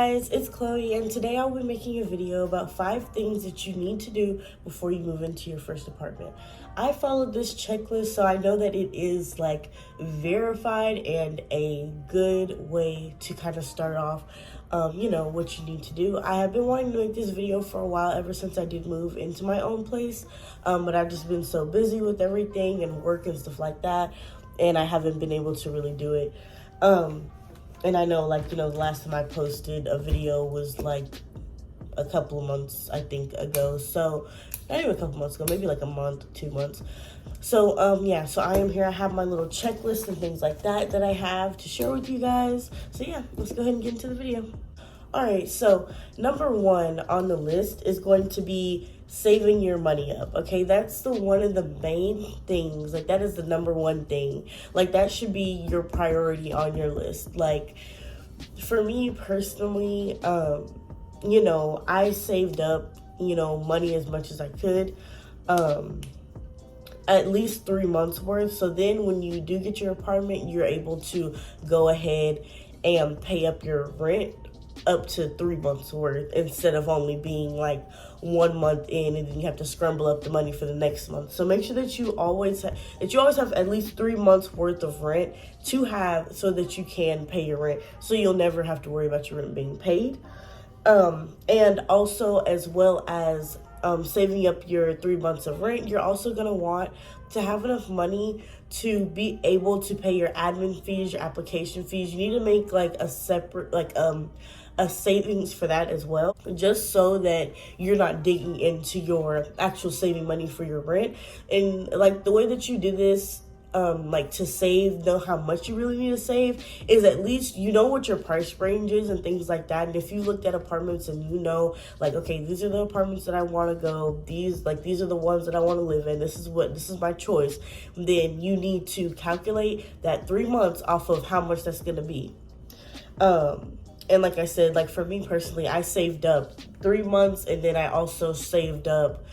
guys, it's Chloe, and today I'll be making a video about 5 things that you need to do before you move into your first apartment. I followed this checklist, so I know that it is like verified and a good way to kind of start off, what you need to do. I have been wanting to make this video for a while, ever since I did move into my own place, but I've just been so busy with everything and work and stuff like that, and I haven't been able to really do it. And I know, the last time I posted a video was like a couple of months, I think, ago. So, not even a couple months ago, maybe like a month, 2 months. So, so I am here. I have my little checklist and things like that I have to share with you guys. So, yeah, let's go ahead and get into the video. All right, so number 1 on the list is going to be saving your money up. Okay, that's one of the main things. Like, that is the number 1 thing. Like, that should be your priority on your list. Like, for me personally, I saved up, money as much as I could, at least 3 months worth. So then when you do get your apartment, you're able to go ahead and pay up your rent up to 3 months worth, instead of only being like 1 month in and then you have to scramble up the money for the next month. So make sure that you always have at least 3 months worth of rent to have, so that you can pay your rent, so you'll never have to worry about your rent being paid. And also, as well as saving up your 3 months of rent, you're also going to want to have enough money to be able to pay your admin fees, your application fees. You need to make like a separate, a savings for that as well, just so that you're not digging into your actual saving money for your rent. And like the way that you do this, to know how much you really need to save, is at least you know what your price range is and things like that. And if you looked at apartments and okay, these are the apartments that I want to go, these are the ones that I want to live in, this is my choice, then you need to calculate that 3 months off of how much that's going to be. And like I said, like for me personally, I saved up 3 months, and then I also saved up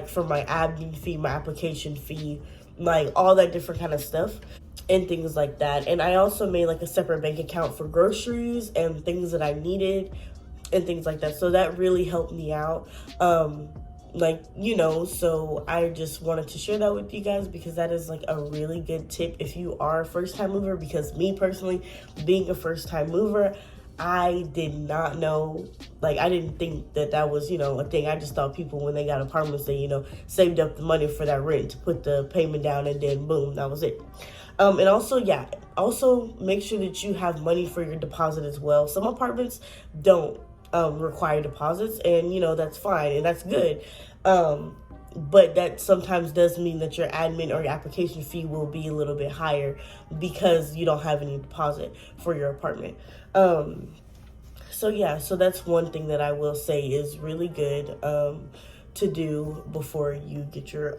for my admin fee, my application fee, all that different kind of stuff and things like that. And I also made a separate bank account for groceries and things that I needed and things like that. So that really helped me out. So I just wanted to share that with you guys, because that is a really good tip if you are a first-time mover. Because me personally, being a first-time mover, I did not know, I didn't think that was, a thing. I just thought people, when they got apartments, they, saved up the money for that rent to put the payment down, and then boom, that was it. And also make sure that you have money for your deposit as well. Some apartments don't require deposits, and, that's fine, and that's good. But that sometimes does mean that your admin or your application fee will be a little bit higher because you don't have any deposit for your apartment. So that's one thing that I will say is really good to do before you get your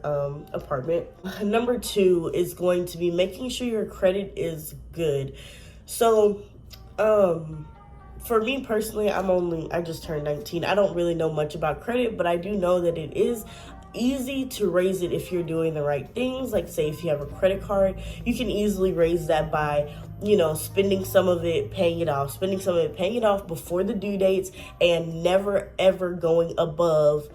apartment. Number 2 is going to be making sure your credit is good. So for me personally, I just turned 19. I don't really know much about credit, but I do know that it is easy to raise it if you're doing the right things. Like, say, if you have a credit card, you can easily raise that by, spending some of it, paying it off before the due dates, and never ever going above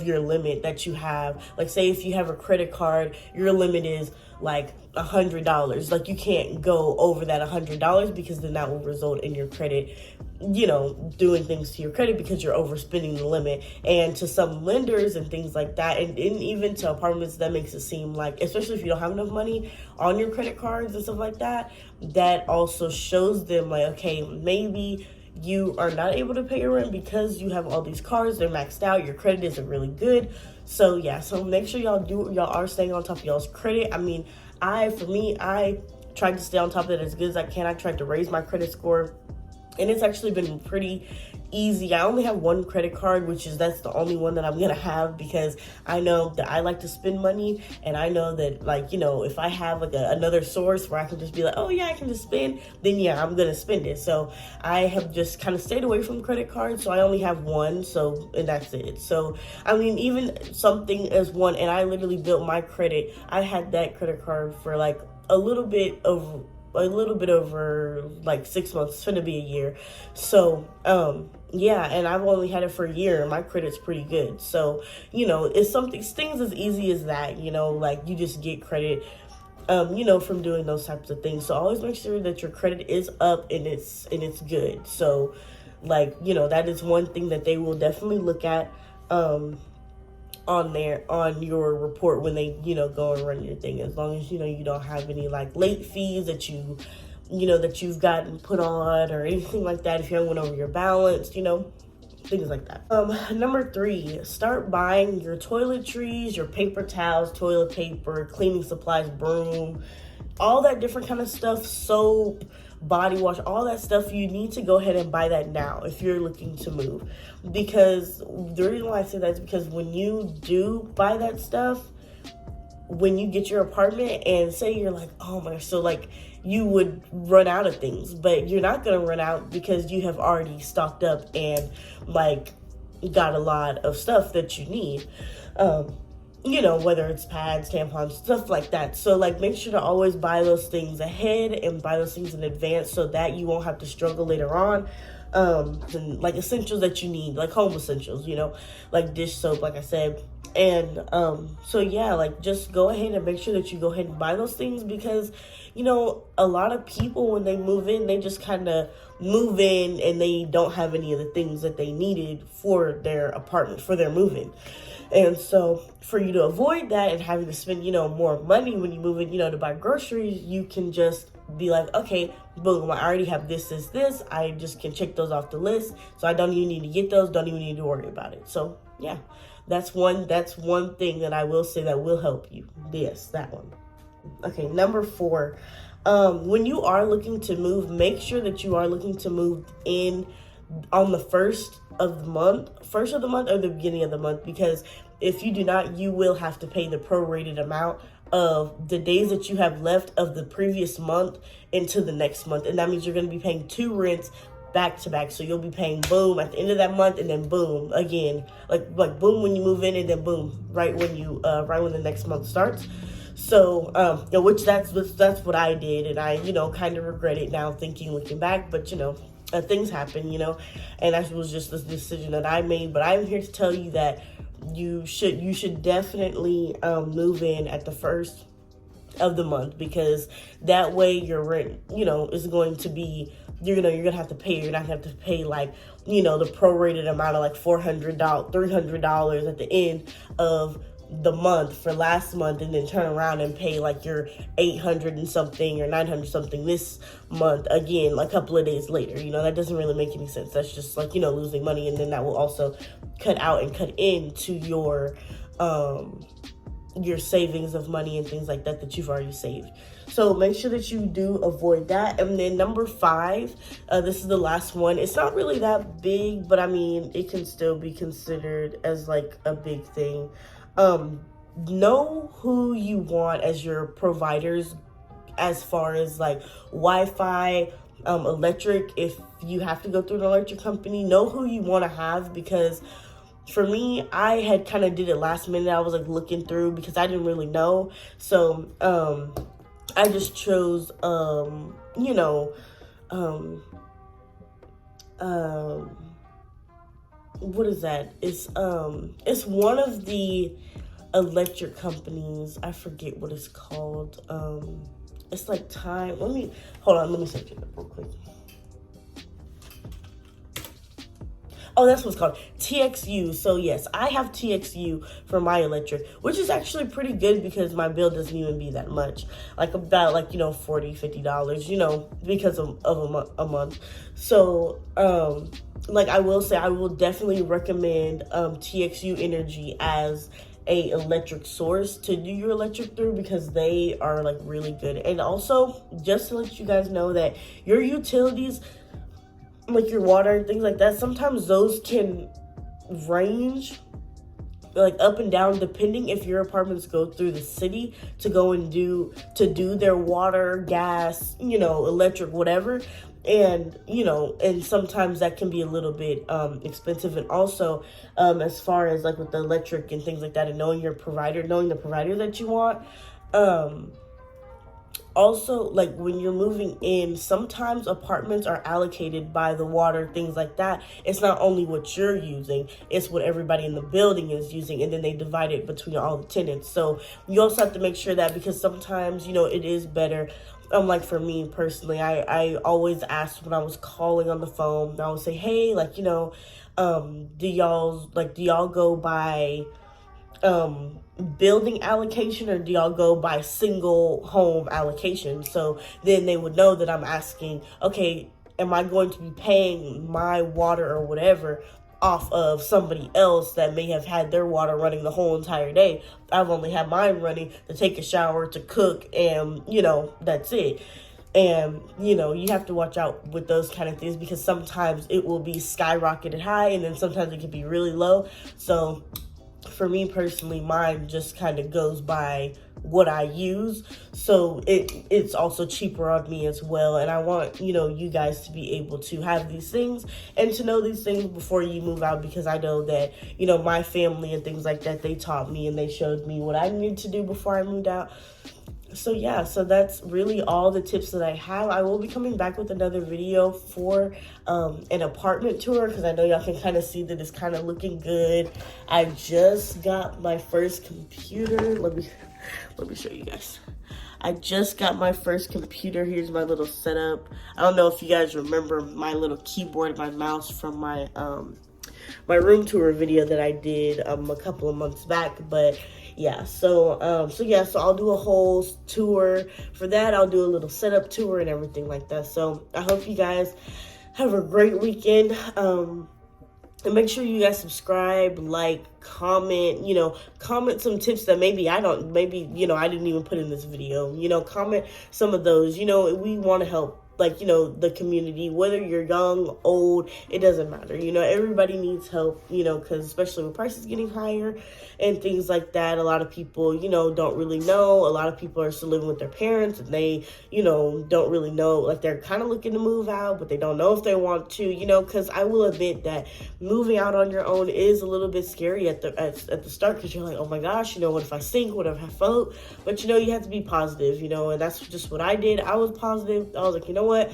your limit that you have. Like, say if you have a credit card, your limit is $100. You can't go over that $100, because then that will result in your credit, doing things to your credit because you're overspending the limit. And to some lenders and things like that, and even to apartments, that makes it seem like, especially if you don't have enough money on your credit cards and stuff like that, that also shows them okay, maybe you are not able to pay your rent because you have all these cards, they're maxed out, your credit isn't really good. So make sure y'all are staying on top of y'all's credit. I mean, I tried to stay on top of it as good as I can. I tried to raise my credit score, and it's actually been pretty easy. I only have one credit card, that's the only one that I'm gonna have, because I know that I like to spend money, and I know that if I have another source where I can just be oh yeah, I can just spend, then yeah, I'm gonna spend it. So I have just kind of stayed away from credit cards, so I only have one, and that's it. So I mean, even something as one, and I literally built my credit. I had that credit card for a little bit of a little bit over like 6 months. It's gonna be a year. So yeah, and I've only had it for a year and my credit's pretty good. So, it's things as easy as that, like you just get credit from doing those types of things. So always make sure that your credit is up and it's good. So like, that is one thing that they will definitely look at on your report when they, go and run your thing. As long as, you don't have any like late fees that that you've gotten put on or anything like that. If you haven't went over your balance, things like that. Number 3, start buying your toiletries, your paper towels, toilet paper, cleaning supplies, broom, all that different kind of stuff, soap, body wash, all that stuff. You need to go ahead and buy that now if you're looking to move. Because the reason why I say that is because when you do buy that stuff, when you get your apartment and say you're like, oh my gosh, so like you would run out of things, but you're not going to run out because you have already stocked up and like got a lot of stuff that you need. Whether it's pads, tampons, stuff like that. So like make sure to always buy those things ahead and buy those things in advance so that you won't have to struggle later on. And like essentials that you need, like home essentials, like dish soap, like I said. And so yeah, like just go ahead and make sure that you go ahead and buy those things because a lot of people when they move in, they just kind of move in and they don't have any of the things that they needed for their apartment, for their move-in. And so for you to avoid that and having to spend, more money when you move in, to buy groceries, you can just be like, okay, boom, I already have this. I just can check those off the list. So I don't even need to get those, don't even need to worry about it. So yeah, that's one thing that I will say that will help you. Yes, that one. Okay, number 4. When you are looking to move, make sure that you are looking to move in on the first of the month or the beginning of the month, because if you do not, you will have to pay the prorated amount of the days that you have left of the previous month into the next month. And that means you're going to be paying 2 rents back to back. So you'll be paying boom at the end of that month and then boom again, like boom when you move in and then boom right when the next month starts. So, which that's what I did, and I, kind of regret it now, looking back, but things happen, and that was just the decision that I made. But I'm here to tell you that you should definitely move in at the first of the month, because that way your rent, is going to be, you're gonna have to pay. You're not gonna have to pay like, the prorated amount of like $400, $300 at the end of the month for last month, and then turn around and pay like your 800 and something or 900 something this month again a couple of days later. That doesn't really make any sense. That's just like, losing money, and then that will also cut out and cut into your savings of money and things like that you've already saved. So make sure that you do avoid that. And then number 5, this is the last one. It's not really that big, but I mean, it can still be considered as like a big thing. Know who you want as your providers as far as like Wi-Fi, electric. If you have to go through an electric company, know who you want to have, because for me, I had kind of did it last minute. I was like looking through because I didn't really know. So, I just chose, what is that? It's one of the electric companies. I forget what it's called. It's like time. Let me search it up real quick. Oh, that's what it's called. TXU. So yes, I have TXU for my electric, which is actually pretty good because my bill doesn't even be that much. Like about like, $40, $50, because of a month. So, like I will say, I will definitely recommend TXU Energy as a electric source to do your electric through, because they are like really good. And also, just to let you guys know that your utilities, like your water and things like that, sometimes those can range like up and down depending if your apartments go through the city to go and do their water, gas, electric, whatever. And and sometimes that can be a little bit expensive. And also as far as like with the electric and things like that, and knowing the provider that you want, Also, like when you're moving in, sometimes apartments are allocated by the water, things like that. It's not only what you're using, it's what everybody in the building is using, and then they divide it between all the tenants. So you also have to make sure that, because sometimes, it is better. Like for me personally, I always asked when I was calling on the phone, I would say, hey, like, do y'all go by building allocation, or do y'all go by single home allocation? So then they would know that I'm asking, okay, am I going to be paying my water or whatever off of somebody else that may have had their water running the whole entire day? I've only had mine running to take a shower, to cook, and that's it. And you have to watch out with those kind of things, because sometimes it will be skyrocketed high, and then sometimes it can be really low. So for me personally, mine just kind of goes by what I use, so it's also cheaper on me as well. And I want you guys to be able to have these things and to know these things before you move out, because I know that my family and things like that, they taught me and they showed me what I needed to do before I moved out. So yeah, so that's really all the tips that I have. I will be coming back with another video for an apartment tour, because I know y'all can kind of see that it's kind of looking good. I just got my first computer. Let me show you guys. I just got my first computer. Here's my little setup. I don't know if you guys remember my little keyboard, my mouse from my my room tour video that I did a couple of months back. But yeah, so I'll do a whole tour for that. I'll do a little setup tour and everything like that. So I hope you guys have a great weekend. And make sure you guys subscribe, like, comment, comment some tips that maybe I didn't even put in this video. Comment some of those. We want to help, the community, whether you're young, old, it doesn't matter. Everybody needs help, because especially with prices getting higher and things like that, a lot of people, don't really know. A lot of people are still living with their parents, and they, don't really know, like, they're kind of looking to move out, but they don't know if they want to, because I will admit that moving out on your own is a little bit scary at the start, because you're like, oh my gosh, what if I sink, what if I float? But you have to be positive, and that's just what I did. I was positive. I was like, you know what,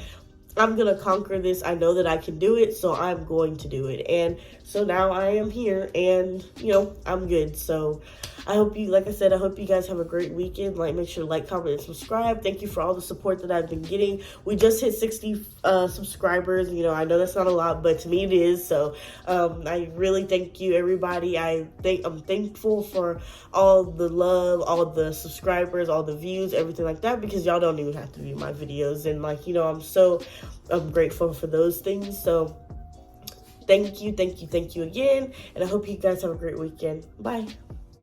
I'm gonna conquer this. I know that I can do it, so I'm going to do it. And so now I am here, and I'm good. So I hope you guys have a great weekend. Make sure to like, comment, and subscribe. Thank you for all the support that I've been getting. We just hit 60 subscribers. I know that's not a lot, but to me it is. So I really thank you, everybody. I'm thankful for all the love, all the subscribers, all the views, everything like that, because y'all don't even have to view my videos. And I'm grateful for those things. So thank you again, and I hope you guys have a great weekend. Bye.